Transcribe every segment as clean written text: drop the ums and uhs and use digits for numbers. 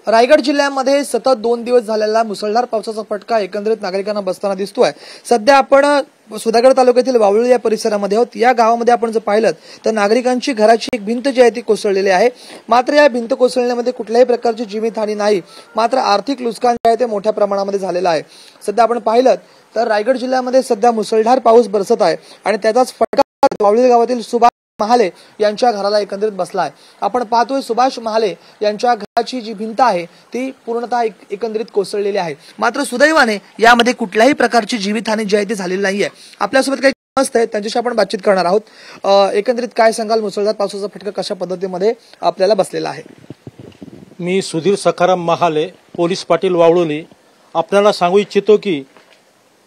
रायगड जिल्ह्यामध्ये सतत 2 दिवस झालेला मुसळधार पावसाचा फटका एकंदरीत नागरिकांना बसताना दिसतोय। सध्या आपण सुधागड तालुक्यातील वावळी या परिसरामध्ये आहोत। या गावामध्ये आपण जर पाहिलं तर नागरिकांची घराची एक भिंत जी आहे ती कोसळलेली आहे। मात्र या भिंत कोसळण्यामध्ये कुठल्याही प्रकारची जीवितहानी नाही, मात्र आर्थिक नुकसान जे आहे ते मोठ्या प्रमाणामध्ये झालेलं आहे। सध्या आपण पाहिलं तर रायगड जिल्ह्यामध्ये सध्या मुसळधार पाऊस बरसत आहे आणि त्याचाच फटका वावळी गावातील सुभाष महाले यांच्या घराला एकंदरीत बसला आहे। आपण पाहतोय सुभाष महाले यांच्या घराची जी भिंत आहे ती पूर्णतः एकंदरीत कोसळलेली आहे। मात्र सुदैवाने यामध्ये कुठल्याही प्रकारची जीवितहानी जी आहे ती झालेली नाहीये। आपल्यासोबत काही ग्रामस्थ आहेत, त्यांच्याशी आपण बातचीत करणार आहोत। एकंदरीत काय सांगाल, मुसळधार पावसाचा फटका कशा पद्धतीमध्ये आपल्याला बसलेला आहे? मी सुधीर सखाराम महाले, पोलीस पाटील वावळोली, आपल्याला सांगू इच्छितो की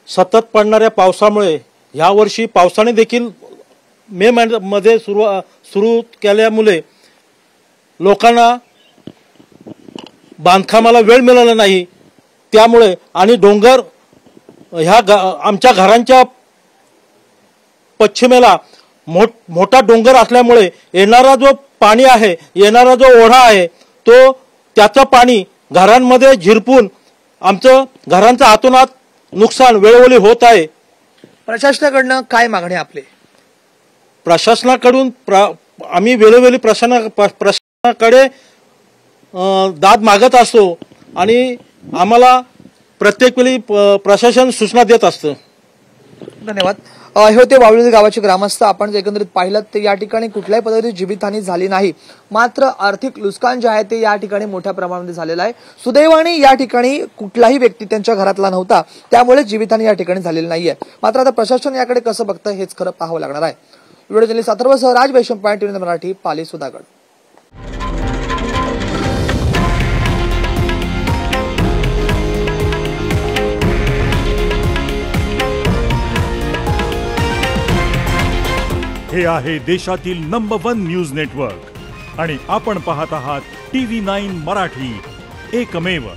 सतत पडणाऱ्या पावसामुळे यावर्षी पावसाने देखील मे मध्ये सुरू केल्यामुळे लोकांना बांधकामाला वेळ मिळाला नाही। त्यामुळे आणि डोंगर ह्या आमच्या घरांच्या पश्चिमेला मोठा डोंगर असल्यामुळे येणारा जो पाणी आहे, येणारा जो ओढा आहे, तो त्याचं पाणी घरांमध्ये झिरपून आमचं घरांचं आतोनात नुकसान वेळोवेळी होत आहे। प्रशासनाकडनं काय मागणी आपली? प्रशासनाकडून आम्ही वेळोवेळी प्रशासनाकडे दाद मागत असतो आणि आम्हाला प्रत्येक वेळी प्रशासन सूचना देत असतं। धन्यवाद। हे होते वावळी गावाचे ग्रामस्थ। आपण जर एकंदरीत पाहिलं तर या ठिकाणी कुठल्याही पद्धतीची जीवितहानी झाली नाही, मात्र आर्थिक नुकसान जे आहे ते या ठिकाणी मोठ्या प्रमाणामध्ये झालेलं आहे। सुदैवाने या ठिकाणी कुठलाही व्यक्ती त्यांच्या घरातला नव्हता, त्यामुळे जीवितहानी या ठिकाणी झालेली नाहीये। मात्र आता प्रशासन याकडे कसं बघतं हेच खरं पाहावं लागणार आहे। व्हिडिओ जर्नलिस्ट अथर्वसह राज वैशम, टीव्ही मराठी, पाली, सुधागड। हे आहे देशातील नंबर 1 न्यूज नेटवर्क आणि आपण पाहत आहात TV9 मराठी, एकमेव।